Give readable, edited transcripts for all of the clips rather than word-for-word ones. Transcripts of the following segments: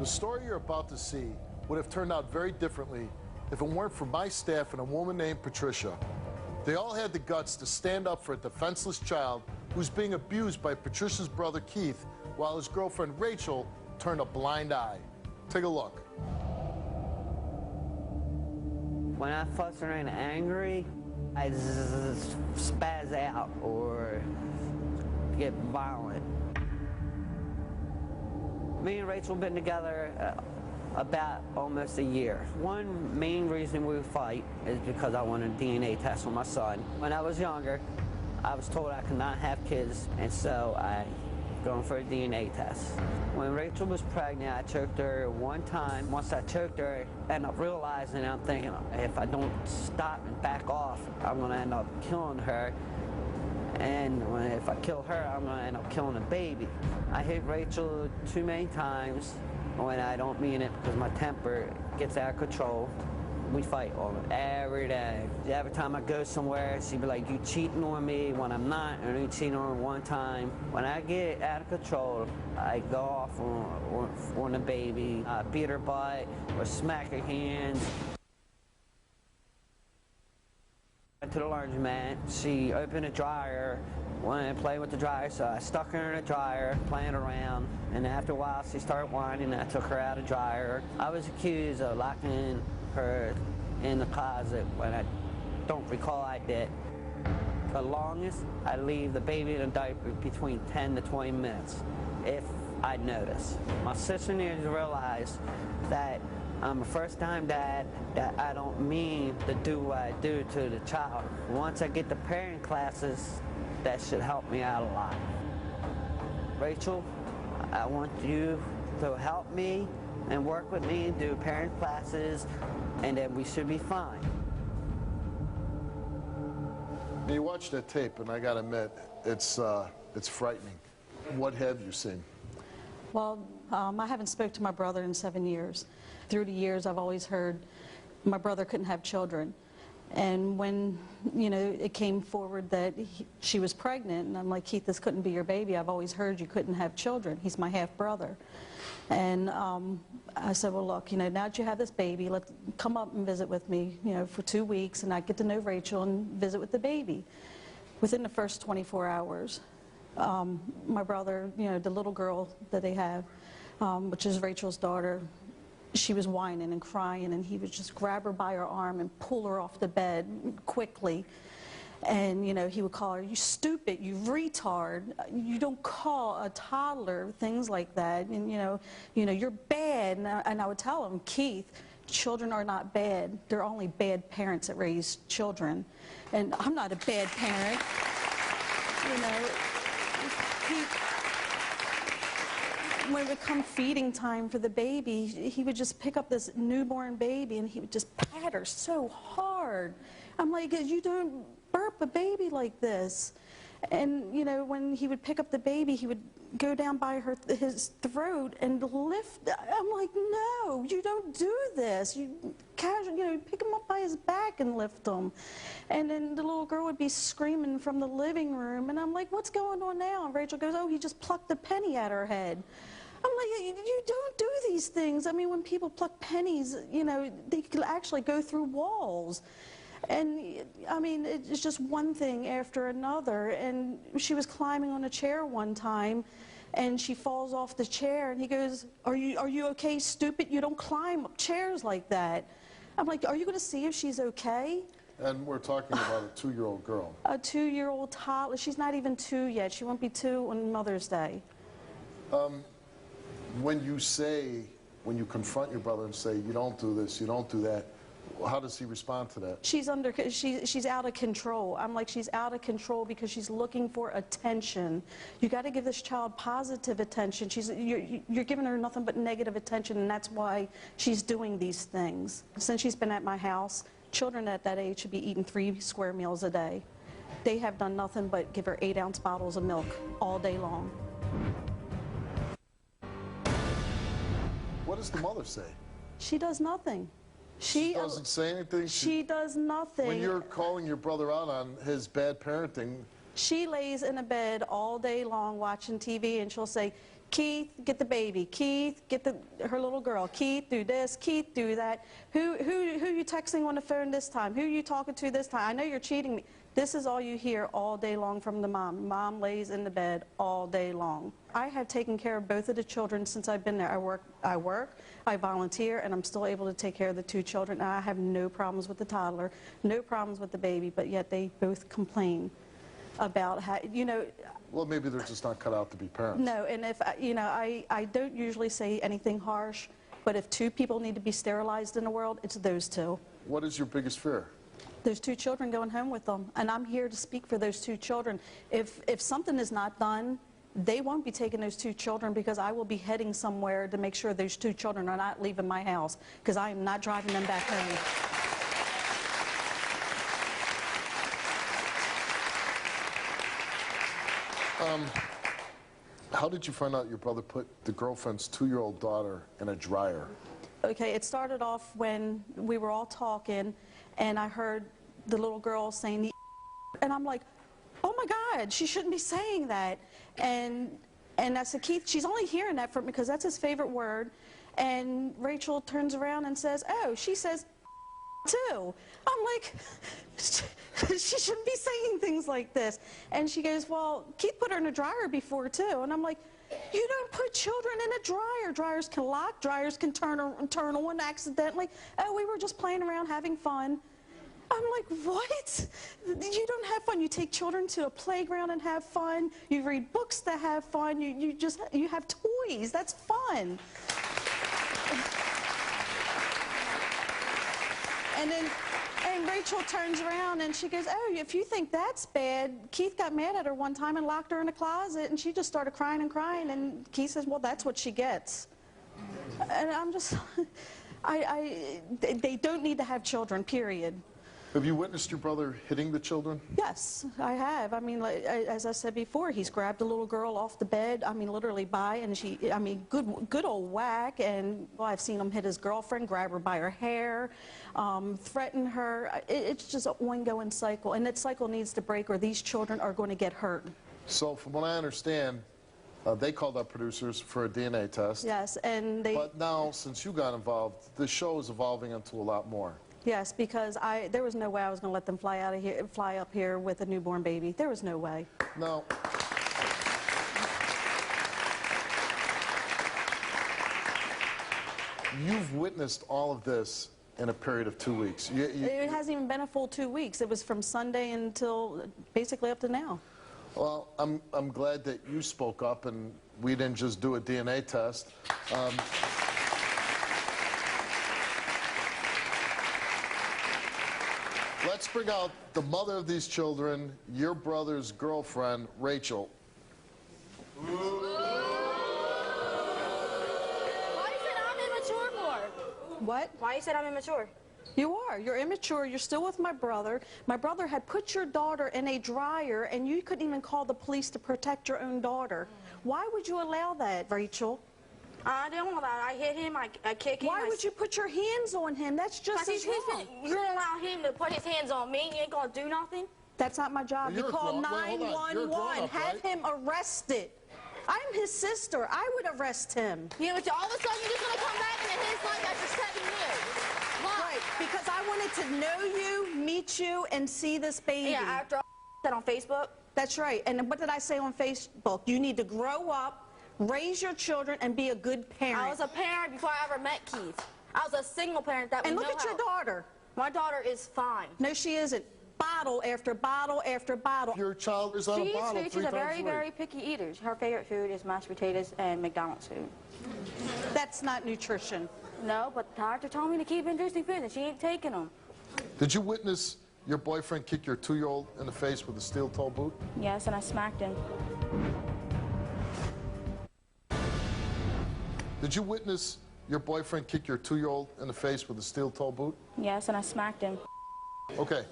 The story you're about to see would have turned out very differently if it weren't for my staff and a woman named Patricia. They all had the guts to stand up for a defenseless child who's being abused by Patricia's brother Keith while his girlfriend Rachel turned a blind eye. Take a look. When I'm frustrated and angry, I spaz out or get violent. Me and Rachel have been together about almost a year. One main reason we fight is because I want a DNA test on my son. When I was younger, I was told I could not have kids, and so I going for a DNA test. When Rachel was pregnant, I choked her one time. Once I choked her, I ended up realizing, I'm thinking, if I don't stop and back off, I'm gonna end up killing her. And if I kill her, I'm gonna end up killing a baby. I hit Rachel too many times when I don't mean it because my temper gets out of control. We fight every day. Every time I go somewhere, she'd be like, you cheating on me when I'm not, and you cheating on her one time. When I get out of control, I go off on the baby. I beat her butt or smack her hands. Went to the laundromat. She opened a dryer, wanted to play with the dryer, so I stuck her in the dryer, playing around. And after a while, she started whining, and I took her out of the dryer. I was accused of locking her in the closet when I don't recall I did. The longest, I leave the baby in a diaper between 10 to 20 minutes, if I notice. My sister needs to realize that I'm a first-time dad, that I don't mean to do what I do to the child. Once I get the parenting classes, that should help me out a lot. Rachel, I want you to help me and work with me and do parent classes, and then we should be fine. You watch that tape, and I gotta admit, it's frightening. What have you seen? Well, I haven't spoke to my brother in 7 years. Through the years, I've always heard my brother couldn't have children. And when, you know, it came forward that she was pregnant, and I'm like, Keith, this couldn't be your baby. I've always heard you couldn't have children. He's my half-brother. And I said, well, look, you know, now that you have this baby, come up and visit with me, you know, for 2 weeks, and I get to know Rachel and visit with the baby. Within the first 24 hours, my brother, you know, the little girl that they have, which is Rachel's daughter, she was whining and crying, and he would just grab her by her arm and pull her off the bed quickly. And, you know, he would call her, you stupid, you retard, you don't call a toddler, things like that, and, you know, you're bad. And I would tell him, Keith, children are not bad. They're only bad parents that raise children. And I'm not a bad parent. You know, when it would come feeding time for the baby, he would just pick up this newborn baby and he would just pat her so hard. I'm like, you don't burp a baby like this. And, you know, when he would pick up the baby, he would go down by his throat and lift. I'm like, no, you don't do this. You casually, you know, pick him up by his back and lift him. And then the little girl would be screaming from the living room, and I'm like, what's going on now? And Rachel goes, oh, he just plucked a penny at her head. I'm like, you don't do these things. I mean, when people pluck pennies, you know, they could actually go through walls. And, I mean, it's just one thing after another. And she was climbing on a chair one time, and she falls off the chair, and he goes, are you okay, stupid? You don't climb up chairs like that. I'm like, are you going to see if she's okay? And we're talking about a 2-year-old girl. A 2-year-old toddler. She's not even 2 yet. She won't be 2 on Mother's Day. When you confront your brother and say, you don't do this, you don't do that, how does he respond to that? She's out of control. I'm like, she's out of control because she's looking for attention. You got to give this child positive attention. You're giving her nothing but negative attention, and that's why she's doing these things. Since she's been at my house, children at that age should be eating 3 square meals a day. They have done nothing but give her 8-ounce bottles of milk all day long. What does the mother say? She does nothing. She doesn't say anything? She does nothing. When you're calling your brother out on his bad parenting, She lays in a bed all day long watching TV, and she'll say, Keith, get the baby. Keith, get her little girl. Keith, do this. Keith, do that. Who you texting on the phone this time? Who you talking to this time? I know you're cheating me. This is all you hear all day long from the mom. Mom lays in the bed all day long. I have taken care of both of the children since I've been there. I work, I volunteer, and I'm still able to take care of the two children. And I have no problems with the toddler, no problems with the baby, but yet they both complain about how, you know. Well, maybe they're just not cut out to be parents. No, and if, you know, I don't usually say anything harsh, but if two people need to be sterilized in the world, it's those two. What is your biggest fear? Those two children going home with them, and I'm here to speak for those two children. If something is not done, they won't be taking those two children, because I will be heading somewhere to make sure those two children are not leaving my house, because I am not driving them back home. How did you find out your brother put the girlfriend's 2-year-old daughter in a dryer? Okay, it started off when we were all talking, and I heard the little girl saying the and I'm like, oh my God, she shouldn't be saying that. And I said, Keith, she's only hearing that from me because that's his favorite word. And Rachel turns around and says, oh, she says too. I'm like, she shouldn't be saying things like this. And she goes, well, Keith put her in a dryer before too. And I'm like, you don't put children in a dryer. Dryers can lock, dryers can turn on accidentally. Oh, we were just playing around having fun. I'm like, what? You don't have fun. You take children to a playground and have fun. You read books to have fun. You have toys. That's fun. And Rachel turns around and she goes, oh, if you think that's bad, Keith got mad at her one time and locked her in a closet, and she just started crying and crying, and Keith says, well, that's what she gets. And I'm just, they don't need to have children, period. Have you witnessed your brother hitting the children? Yes, I have. I mean, like, as I said before, he's grabbed a little girl off the bed, I mean, literally by, and she, I mean, good old whack, and well, I've seen him hit his girlfriend, grab her by her hair, threaten her. It's just an ongoing cycle, and that cycle needs to break, or these children are going to get hurt. So from what I understand, they called up producers for a DNA test. Yes, and they... But now, since you got involved, the show is evolving into a lot more. Yes, because there was no way I was going to let them fly up here with a newborn baby. There was no way. No. You've witnessed all of this in a period of 2 weeks. It hasn't even been a full 2 weeks. It was from Sunday until basically up to now. Well, I'm glad that you spoke up and we didn't just do a DNA test. Let's bring out the mother of these children, your brother's girlfriend, Rachel. Why you said I'm immature for? What? Why you said I'm immature? You are. You're immature. You're still with my brother. My brother had put your daughter in a dryer, and you couldn't even call the police to protect your own daughter. Why would you allow that, Rachel? I didn't want that. I hit him. I kicked him. Why would you put your hands on him? That's just as wrong. You're going to allow him to put his hands on me? You ain't going to do nothing? That's not my job. Well, you call 911. Have him arrested. I'm his sister. I would arrest him. You know, all of a sudden you're just going to come back into his life after 7 years. Why? Right, because I wanted to know you, meet you, and see this baby. Yeah, after all that on Facebook? That's right. And what did I say on Facebook? You need to grow up, raise your children, and be a good parent. I was a parent before I ever met Keith. I was a single parent that And would look at your daughter. My daughter is fine. No, she isn't. Bottle after bottle after bottle. Your child is on a bottle 3 She's a times a week. very picky eater. Her favorite food is mashed potatoes and McDonald's food. That's not nutrition. No, but the doctor told me to keep introducing food, and she ain't taking them. Did you witness your boyfriend kick your 2-year-old in the face with a steel-toe boot? Yes, and I smacked him. Did you witness your boyfriend kick your 2-year-old in the face with a steel-toe boot? Yes, and I smacked him. Okay,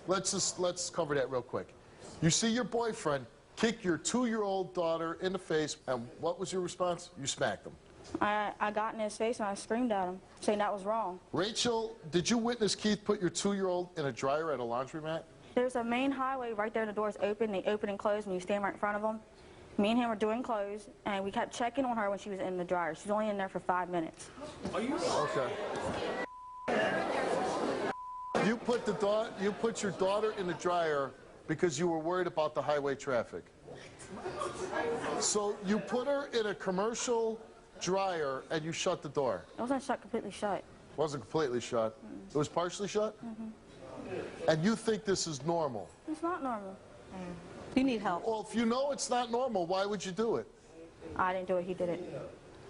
let's cover that real quick. You see your boyfriend kick your 2-year-old daughter in the face, and what was your response? You smacked him. I got in his face and I screamed at him, saying that was wrong. Rachel, did you witness Keith put your 2-year-old in a dryer at a laundromat? There's a main highway right there, and the door's open. They open and close when you stand right in front of them. Me and him were doing clothes, and we kept checking on her when she was in the dryer. She's only in there for 5 minutes. Okay. You put your daughter in the dryer because you were worried about the highway traffic. So you put her in a commercial dryer and you shut the door. It wasn't shut, completely shut. It wasn't completely shut. It was partially shut? And you think this is normal? It's not normal. You need help. Well, if you know it's not normal, why would you do it? I didn't do it, he did it.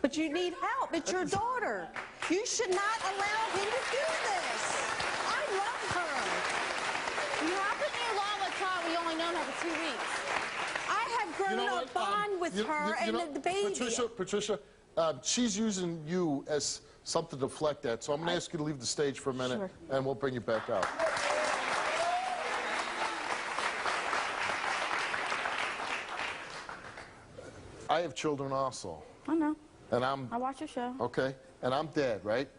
But you need help. It's your daughter. You should not allow him to do this. I love her. You have to be along with her. We only known her for 2 weeks. I have grown a bond with her and the baby. Patricia, she's using you as something to deflect that, so I'm going to ask you to leave the stage for a minute, Sure. and we'll bring you back out. I have children also, I know. and I'm, I watch your show. okay, and I'm dad, right?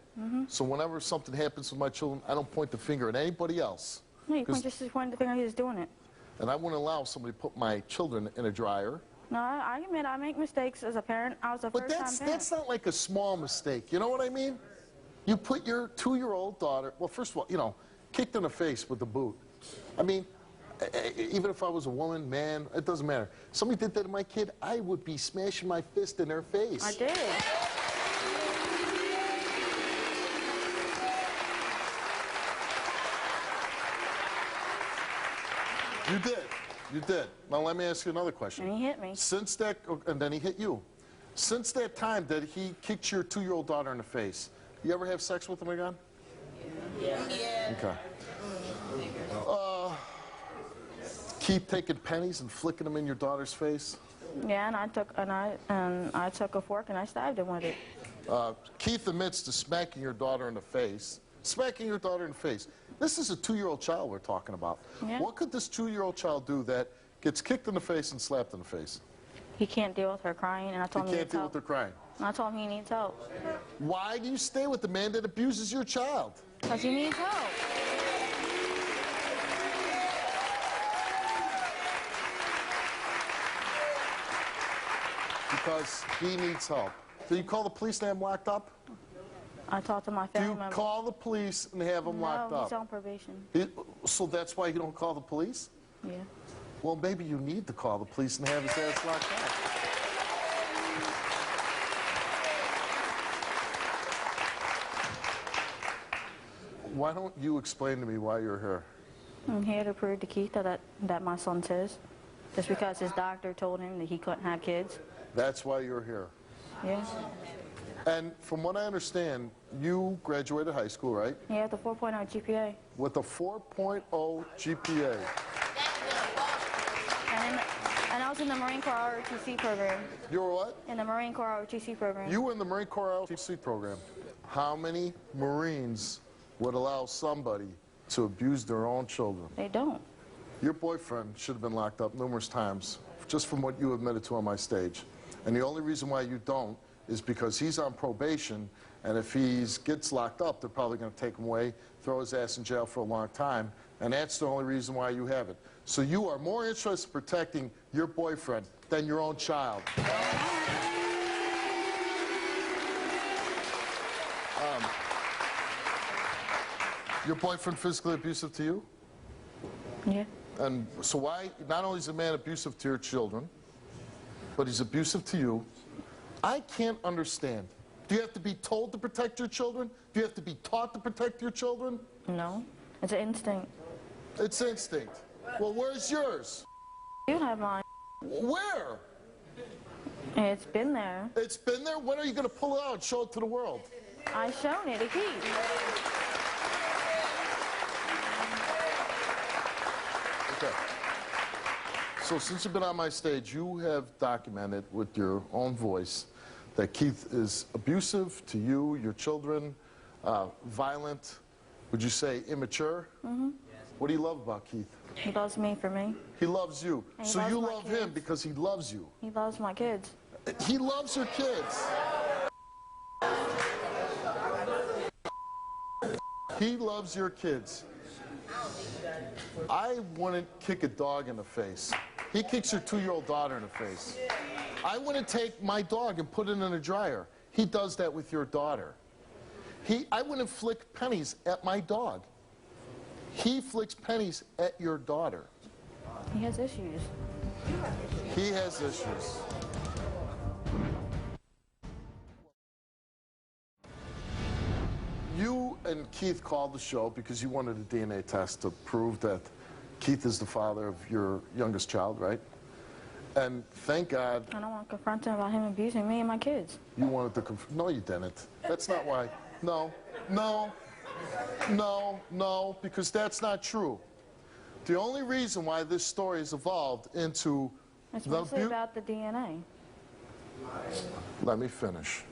So whenever something happens with my children, I don't point the finger at anybody else. No, you 'Cause- just pointed the finger, he was doing it. And I wouldn't allow somebody to put my children in a dryer. No, I admit I make mistakes as a parent. I was a But first-time parent. that's not like a small mistake. You know what I mean? You put your 2-year-old daughter, well, first of all, you know, kicked in the face with the boot. I mean, even if I was a woman, man, it doesn't matter. Somebody did that to my kid, I would be smashing my fist in their face. I did. You did. You did. Now let me ask you another question. And he hit me. Since that, and then he hit you. Since that time that he kicked your 2-year-old daughter in the face, you ever have sex with him again? Yeah. Okay. Keep taking pennies and flicking them in your daughter's face? Yeah, and I took a fork and I stabbed him with it. Keith admits to smacking your daughter in the face. Smacking your daughter in the face. This is a 2-year-old child we're talking about. Yeah. What could this 2-year-old child do that gets kicked in the face and slapped in the face? He can't deal with her crying, and I He told him he can't needs deal with help. her crying. And I told him he needs help. Why do you stay with the man that abuses your child? Because he needs help. Because he needs help. Do you call the police and have him locked up? I talked to my Do family you member. call the police and have him locked No, he's up? on probation. So that's why you don't call the police? Yeah. Well, maybe you need to call the police and have his ass locked up. Why don't you explain to me why you're here? I'm here to prove to Keith that my son's his. Just because his doctor told him that he couldn't have kids. That's why you're here. Yeah. And from what I understand, you graduated high school, right? Yeah, with a 4.0 GPA. With a 4.0 GPA. And I was in the Marine Corps ROTC program. You were what? In the Marine Corps ROTC program. You were in the Marine Corps ROTC program. How many Marines would allow somebody to abuse their own children? They don't. Your boyfriend should have been locked up numerous times, just from what you admitted to on my stage. And the only reason why you don't is because he's on probation, and if he gets locked up, they're probably going to take him away, throw his ass in jail for a long time, and that's the only reason why you have it. So you are more interested in protecting your boyfriend than your own child. Your boyfriend physically abusive to you? Yeah. And so why, not only is a man abusive to your children, but he's abusive to you. I can't understand. Do you have to be told to protect your children? Do you have to be taught to protect your children? No. It's an instinct. It's instinct. Well, where's yours? You have mine. Where? It's been there. It's been there? When are you going to pull it out and show it to the world? I've shown it to Keith. Okay. So since you've been on my stage, you have documented with your own voice that Keith is abusive to you, your children, violent, would you say immature? Mm-hmm. What do you love about Keith? He loves me for me. He loves you. And he So loves you my love him kids. because he loves you. He loves my kids. He loves your kids. He loves your kids. I wouldn't kick a dog in the face. He kicks your 2-year-old daughter in the face. I wouldn't take my dog and put it in a dryer. He does that with your daughter. I wouldn't flick pennies at my dog. He flicks pennies at your daughter. He has issues. He has issues. You and Keith called the show because you wanted a DNA test to prove that Keith is the father of your youngest child, right? And thank God. I don't want to confront him about him abusing me and my kids. You wanted to no, you didn't. That's not why. No, no, no, no, because that's not true. The only reason why this story has evolved into It's mostly about the DNA. Let me finish.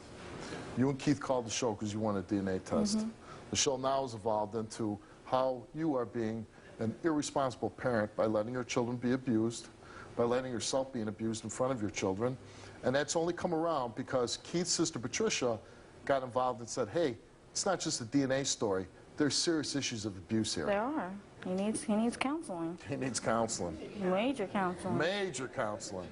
You and Keith called the show because you wanted a DNA test. The show now has evolved into how you are being an irresponsible parent by letting your children be abused, by letting yourself being abused in front of your children. And that's only come around because Keith's sister Patricia got involved and said, hey, it's not just a DNA story. There's serious issues of abuse here. There are. He needs counseling. He needs counseling. Major counseling. Major counseling.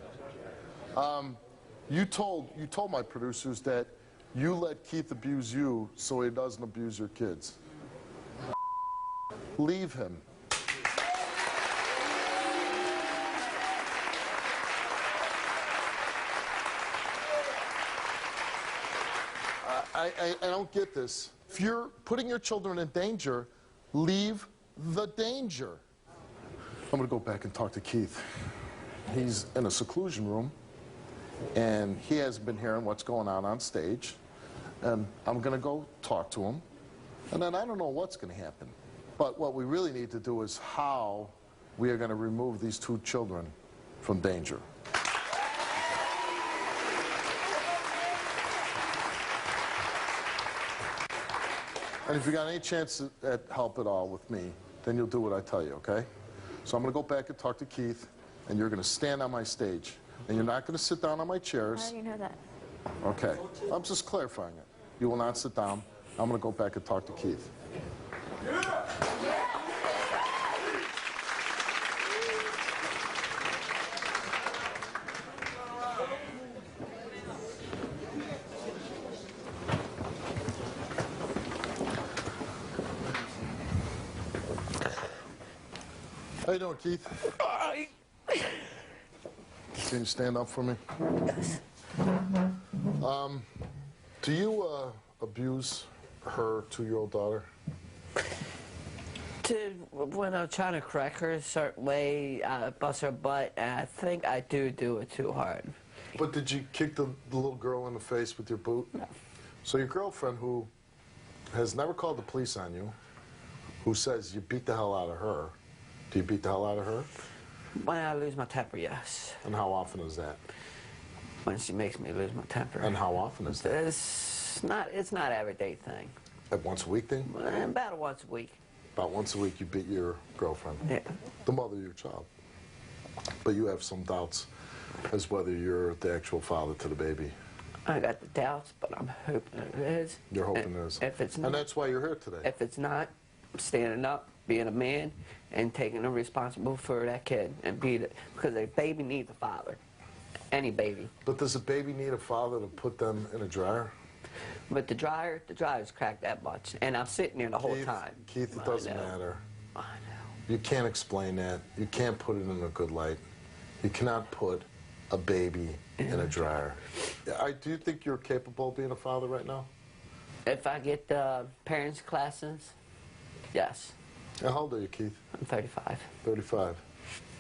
You told my producers that you let Keith abuse you so he doesn't abuse your kids. Leave him. I don't get this. If you're putting your children in danger, leave the danger. I'm going to go back and talk to Keith. He's in a seclusion room, and he hasn't been hearing what's going on stage. And I'm going to go talk to him, and then I don't know what's going to happen. But what we really need to do is how we are going to remove these 2 children from danger. And if you got any chance at help at all with me, then you'll do what I tell you, okay? So I'm going to go back and talk to Keith, and you're going to stand on my stage. And you're not going to sit down on my chairs. How do you know that? Okay. I'm just clarifying it. You will not sit down. I'm going to go back and talk to Keith. How you doing, Keith? All right. Can you stand up for me? Yes. Do you abuse her 2-year-old daughter? When I'm trying to correct her a certain way, I bust her butt, and I think I do it too hard. But did you kick the little girl in the face with your boot? No. So your girlfriend, who has never called the police on you, who says you beat the hell out of her, do you beat the hell out of her? When I lose my temper, yes. And how often is that? When she makes me lose my temper. And how often is that? It's not an everyday thing. Like once a week thing? About once a week. About once a week you beat your girlfriend? Yeah. The mother of your child. But you have some doubts as whether you're the actual father to the baby. I got the doubts, but I'm hoping it is. You're hoping it is. If it's not, and that's why you're here today. If it's not, I'm standing up, being a man, and taking the responsibility for that kid and beat it. Because a baby needs a father. Any baby. But does a baby need a father to put them in a dryer? But the dryer's cracked that much. And I'm sitting there the whole time. Keith, it doesn't matter. I know. You can't explain that. You can't put it in a good light. You cannot put a baby in a dryer. Do you think you're capable of being a father right now? If I get the parents' classes, yes. And how old are you, Keith? I'm 35. 35.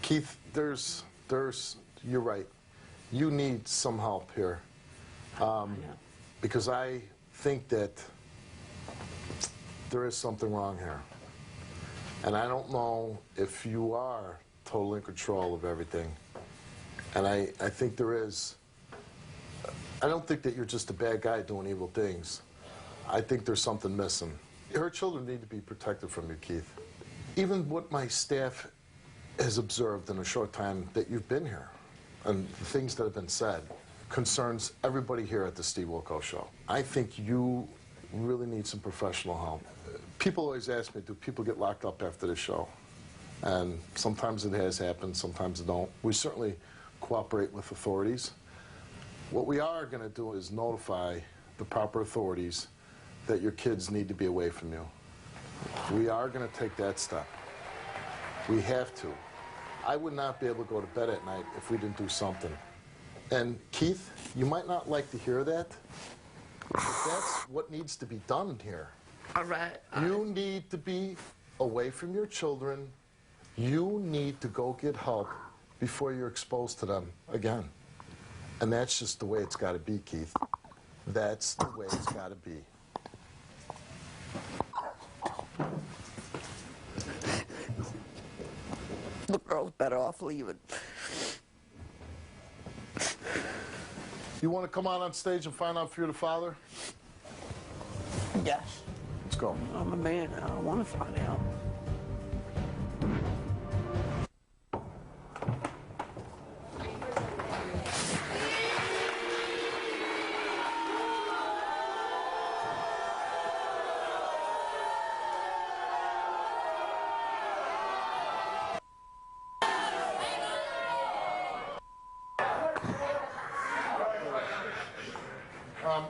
Keith, you're right. You need some help here. Because I think that there is something wrong here. And I don't know if you are totally in control of everything. And I think there is. I don't think that you're just a bad guy doing evil things. I think there's something missing. Her children need to be protected from you, Keith. Even what my staff has observed in a short time that you've been here, and the things that have been said, concerns everybody here at the Steve Wilkos Show. I think you really need some professional help. People always ask me, do people get locked up after the show? And sometimes it has happened, sometimes it don't. We certainly cooperate with authorities. What we are going to do is notify the proper authorities that your kids need to be away from you. We are going to take that step. We have to. I would not be able to go to bed at night if we didn't do something. And Keith, you might not like to hear that, but that's what needs to be done here. All right. You need to be away from your children. You need to go get help before you're exposed to them again. And that's just the way it's got to be, Keith. That's the way it's got to be. The girl's better off leaving. You want to come out on stage and find out if you're the father? Yes. Let's go. I'm a man. I want to find out.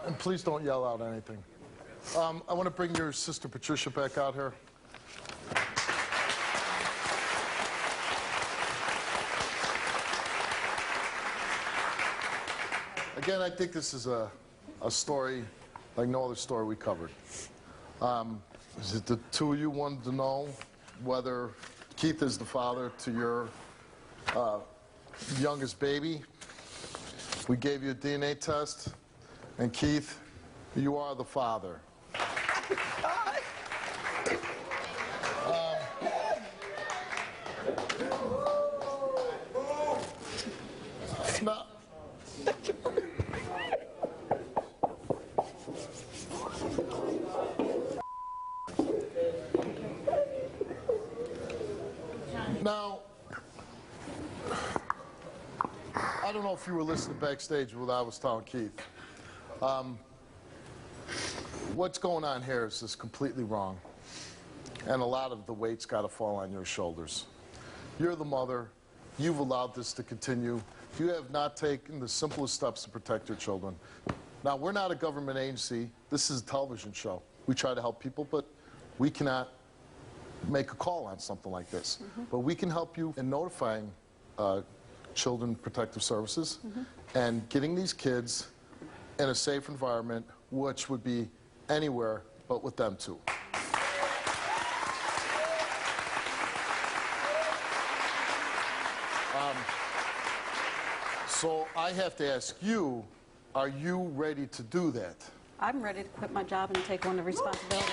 And please don't yell out anything. I want to bring your sister Patricia back out here. Again, I think this is a story like no other story we covered. Is it the two of you wanted to know whether Keith is the father to your youngest baby? We gave you a DNA test, and Keith, you are the father. No. Now, I don't know if you were listening backstage what I was telling Keith. What's going on here is just completely wrong. And a lot of the weight's got to fall on your shoulders. You're the mother. You've allowed this to continue. You have not taken the simplest steps to protect your children. Now, we're not a government agency. This is a television show. We try to help people, but we cannot make a call on something like this. But we can help you in notifying Children Protective Services and getting these kids in a safe environment, which would be anywhere but with them too. So I have to ask you, are you ready to do that? I'm ready to quit my job and take on the responsibility.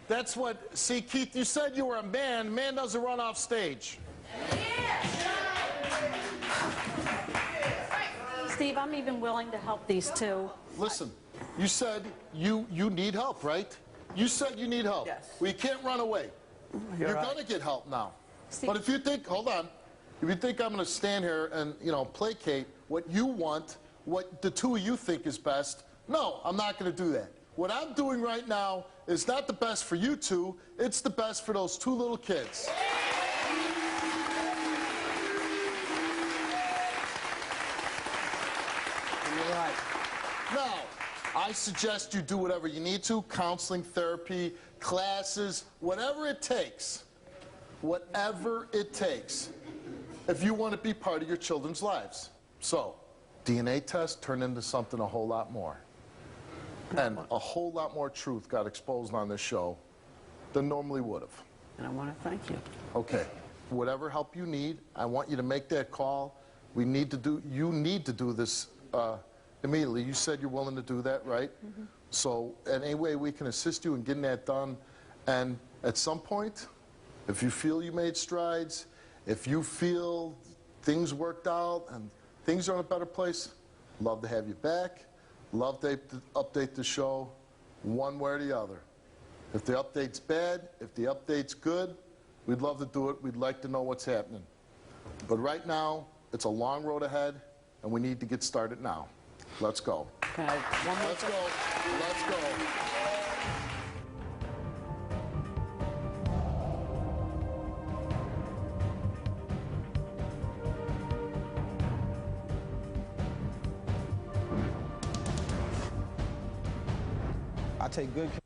That's what, see, Keith, you said you were a man. Man doesn't run off stage. Steve, I'm even willing to help these two. Listen, you said you need help, right? You said you need help. Yes. Well, you can't run away. You're right. going to get help now. Steve. But if you think, hold on, if you think I'm going to stand here and, you know, placate what you want, what the two of you think is best, no, I'm not going to do that. What I'm doing right now is not the best for you two, it's the best for those two little kids. You're right. Now, I suggest you do whatever you need to, counseling, therapy, classes, whatever it takes. Whatever it takes, if you want to be part of your children's lives. So, DNA test turned into something a whole lot more. And a whole lot more truth got exposed on this show than normally would have. And I want to thank you. Okay, whatever help you need, I want you to make that call. You need to do this immediately. You said you're willing to do that, right? So, in any way we can assist you in getting that done. And at some point, if you feel you made strides, if you feel things worked out and things are in a better place, love to have you back. Love to update the show. one way or the other. If the update's bad, if the update's good, we'd love to do it. We'd like to know what's happening. But right now, it's a long road ahead, and we need to get started now. Let's go. Can I, one more Let's go. Let's go. I take good care.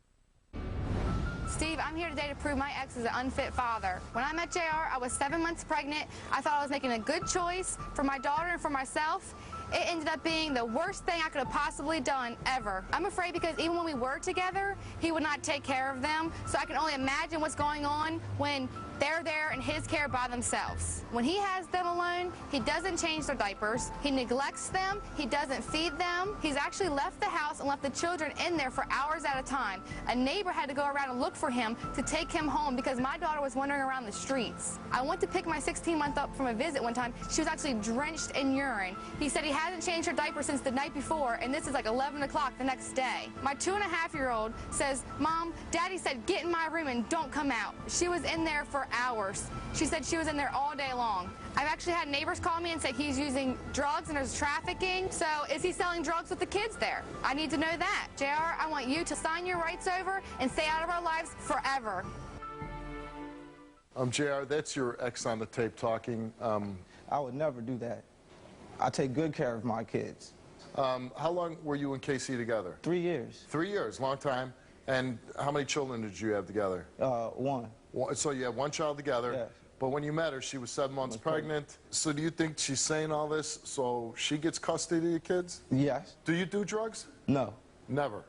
Steve, I'm here today to prove my ex is an unfit father. When I met JR, I was 7 months pregnant. I thought I was making a good choice for my daughter and for myself. It ended up being the worst thing I could have possibly done ever. I'm afraid because even when we were together, he would not take care of them. So I can only imagine what's going on when they're there in his care by themselves. When he has them alone, he doesn't change their diapers. He neglects them. He doesn't feed them. He's actually left the house and left the children in there for hours at a time. A neighbor had to go around and look for him to take him home because my daughter was wandering around the streets. I went to pick my 16-month up from a visit one time. She was actually drenched in urine. He said he hasn't changed her diaper since the night before, and this is like 11 o'clock the next day. My 2.5-year-old says, Mom, Daddy said get in my room and don't come out. She was in there for hours. She said she was in there all day long. I've actually had neighbors call me and say he's using drugs and there's trafficking. So is he selling drugs with the kids there? I need to know that. JR, I want you to sign your rights over and stay out of our lives forever. JR, that's your ex on the tape talking. I would never do that. I take good care of my kids. How long were you and Casey together? 3 years. 3 years, long time. And how many children did you have together? One. So you had one child together. Yes. But when you met her, she was 7 months pregnant. So do you think she's saying all this so she gets custody of your kids? Yes. Do you do drugs? No. Never.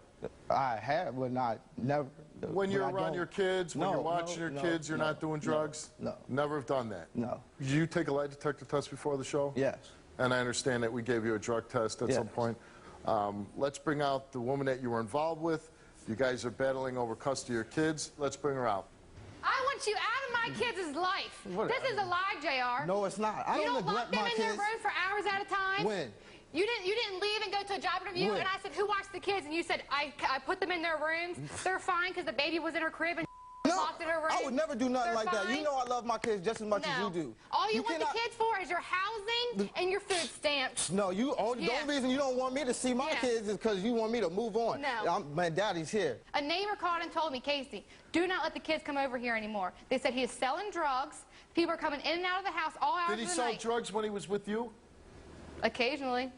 I have, but not never. When you're around your kids, when you're watching your kids, you're not doing drugs? No. Never have done that? No. Did you take a lie detector test before the show? Yes. And I understand that we gave you a drug test at some point. Let's bring out the woman that you were involved with. You guys are battling over custody of your kids. Let's bring her out. I want you out of my kids' life. This is a lie, JR. No, it's not. I don't neglect my kids. You don't lock them in their room for hours at a time? When? You didn't leave and go to a job interview, When? and I said, who watched the kids? And you said, I put them in their rooms. They're fine because the baby was in her crib and No, locked in her room. I would never do nothing They're like that. fine. You know I love my kids just as much as you do. All you want the kids for is your housing and your food stamps. No, the only reason you don't want me to see my kids is because you want me to move on. No. My daddy's here. A neighbor called and told me, Casey, do not let the kids come over here anymore. They said he is selling drugs. People are coming in and out of the house all hours of the night. Did he sell drugs when he was with you? Occasionally.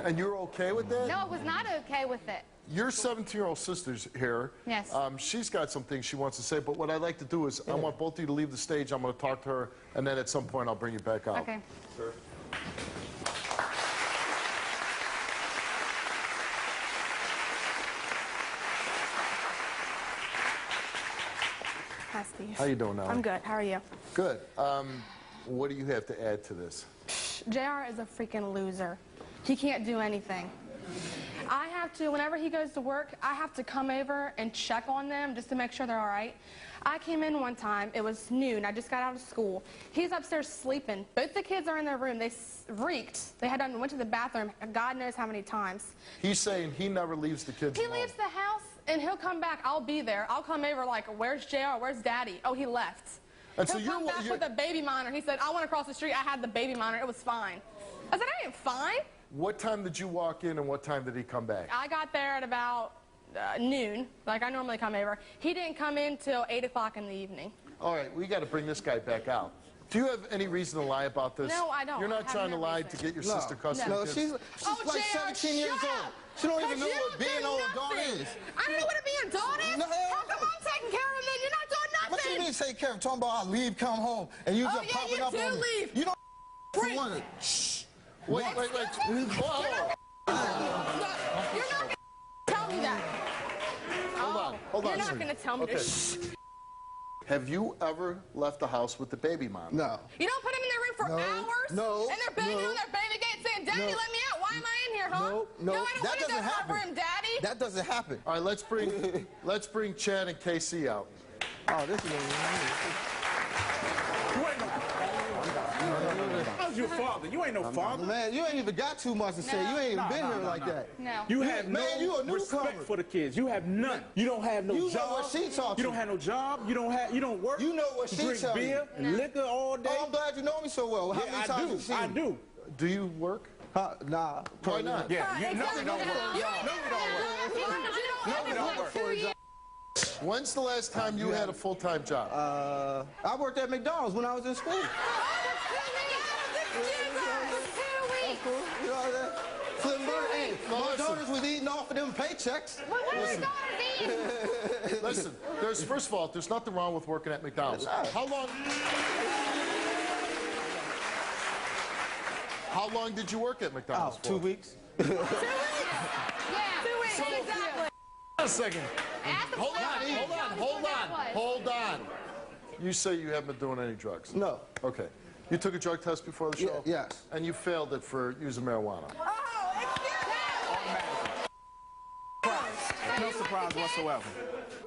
And you're okay with that? No, I was not okay with it. Your 17-year-old sister's here. Yes. She's got some things she wants to say, but what I'd like to do is I want both of you to leave the stage. I'm going to talk to her, and then at some point I'll bring you back out. Okay. Sure. Hi, Steve. How you doing now? I'm good. How are you? Good. What do you have to add to this? JR is a freaking loser. He can't do anything. I have to, whenever he goes to work, I have to come over and check on them just to make sure they're all right. I came in one time, it was noon, I just got out of school. He's upstairs sleeping. Both the kids are in their room. They reeked. They went to the bathroom God knows how many times. He's saying he never leaves the kids He alone. leaves the house and he'll come back. I'll be there. I'll come over like, where's JR? Where's Daddy? Oh, he left. And so He'll come back with a baby monitor. He said, I went across the street. I had the baby monitor. It was fine. I said, I ain't fine. What time did you walk in and what time did he come back? I got there at about noon, like I normally come over. He didn't come in till 8 o'clock in the evening. All right, we got to bring this guy back out. Do you have any reason to lie about this? No, I don't. You're I not have trying to no lie reason. to get your sister custody No, of kids? she's like JR, 17 years shut old. up. She don't even know You what being do an adult nothing. is. I don't know what a being adult is. No. How come I'm taking care of it? You're not doing nothing. What you mean take care of? Talking about I leave, come home, and you just popping you up do on me. leave. You don't Freak. want it. Shh. Wait. Whoa. You're not going to tell me that. Hold on. You're not going to tell me Okay. this. Have you ever left the house with the baby mom? No. You don't put them in their room for hours? No. And they're banging on their baby gate saying, Daddy, let me out. Why am I in here, huh? No. No, I don't want to go to my room, Daddy. That doesn't happen. All right, let's bring Chad and KC out. Oh, this is you a father. You ain't no father. Man, you ain't even got 2 months to say. You ain't even been here like that. No. You have man, you a no respect newcomer. for the kids. You have none. You don't have no You know job. what she taught You you. don't have no job. You don't work. You know what you she drink tell you. beer and liquor all day. Oh, I'm glad you know me so well. How Yeah, many I times do. you seen I me? do. Do you work? Nah. Why not? Yeah, you know we don't work. No, we don't work. When's the last time you had a full-time job? I worked at McDonald's when I was in school. You know what I'm saying? Flip burger. Hey, my daughters was eating off of them paychecks. Listen, first of all, there's nothing wrong with working at McDonald's. How long did you work at McDonald's for? 2 weeks. 2 weeks. Exactly. A second. Hold on. You say you haven't been doing any drugs? No. Okay. You took a drug test before the show? Yes. And you failed it for using marijuana? No surprise whatsoever.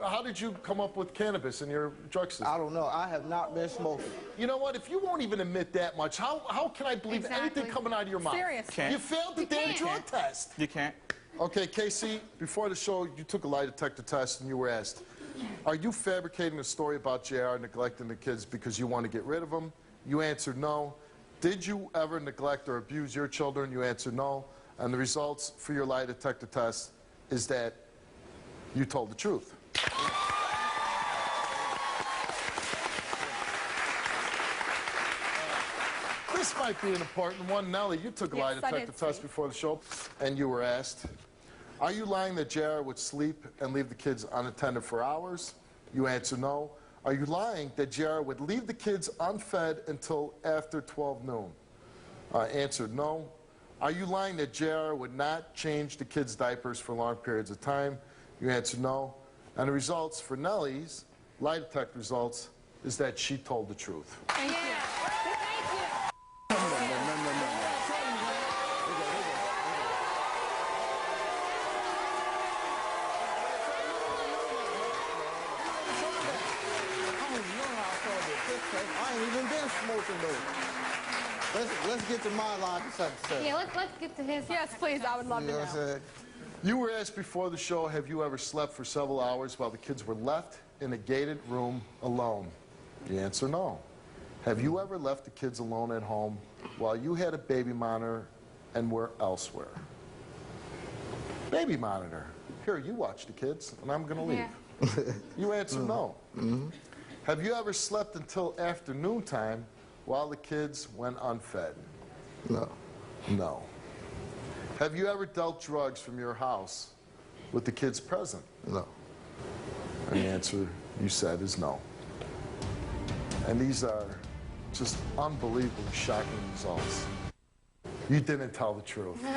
How did you come up with cannabis in your drug system? I don't know. I have not been smoking. You know what? If you won't even admit that much, how can I believe anything coming out of your mouth? Seriously. You failed the damn drug test. You can't. Okay, Casey, before the show, you took a lie detector test and you were asked, are you fabricating a story about JR neglecting the kids because you want to get rid of them? You answered no. Did you ever neglect or abuse your children? You answered no. And the results for your lie detector test is that you told the truth. This might be an important one. Nellie, you took a lie detector test before the show, and you were asked, are you lying that JR would sleep and leave the kids unattended for hours? You answer no. Are you lying that JR would leave the kids unfed until after 12 noon? Answered no. Are you lying that JR would not change the kids' diapers for long periods of time? You answered no. And the results for Nellie's lie detector results is that she told the truth. Thank you. I ain't even been smoking though. Let's get to my line of success. Yeah, let's get to his. Yes, please. I would love You to know know. what I'm saying? You were asked before the show, have you ever slept for several hours while the kids were left in a gated room alone? The answer, no. Have you ever left the kids alone at home while you had a baby monitor and were elsewhere? Baby monitor. Here, you watch the kids, and I'm going to leave. You answer no. Have you ever slept until afternoon time while the kids went unfed? No. No. Have you ever dealt drugs from your house with the kids present? No. And the answer you said is no. And these are just unbelievably shocking results. You didn't tell the truth. You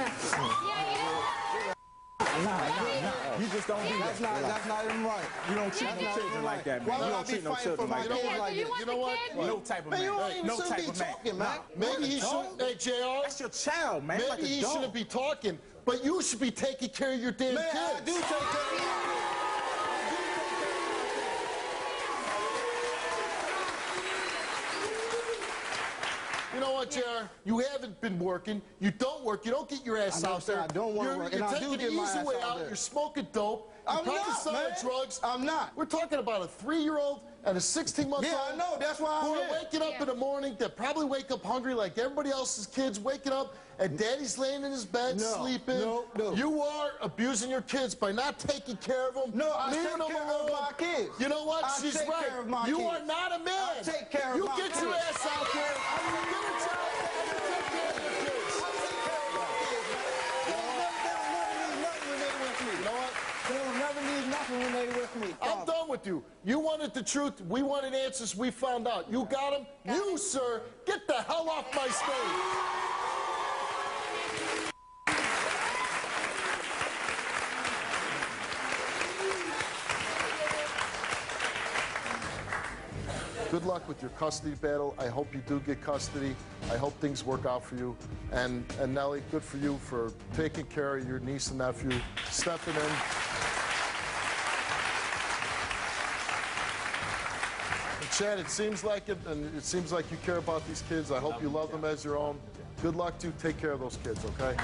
just don't do that. That's not even right. You don't treat no children like that, man. Why You would I don't be treat no fighting for children my like kids that. like this? You know what? No type of Man, you don't man. even No shouldn't type be of man. talking, man. Maybe he shouldn't, hey, JR. That's your child, man. Maybe Like a he dog. shouldn't be talking, but you should be taking care of your damn Man, kids. I do take care of my kids. You know what, JR? You haven't been working. You don't work. You don't get your ass I know, out sir, there. I don't wanna You're- work, You're and I taking do the get my easy ass way out out. there. You're smoking dope. I'm You're probably not, selling man. drugs. I'm not. We're talking about a 3-year-old and a 16-month-old. Yeah, I know. That's why who I'm are here. waking up in the morning. That probably wake up hungry like everybody else's kids waking up, and daddy's laying in his bed No, sleeping. no. You are abusing your kids by not taking care of them. No, I leaving take them care alone. of my kids. You know what? I She's take right. care of my you kids. are not a man. I take care of you my get your kids. ass out there. Get a job. Take care of your kids. You know what? They'll never need nothing when they with me. I'm done with you. You wanted the truth. We wanted answers. We found out. You got them. You, sir, get the hell off my stage. Good luck with your custody battle. I hope you do get custody. I hope things work out for you. And Nellie, good for you for taking care of your niece and nephew, stepping in. Chad, it seems like it, and it seems like you care about these kids. I hope you love them as your own. Good luck to you. Take care of those kids, okay?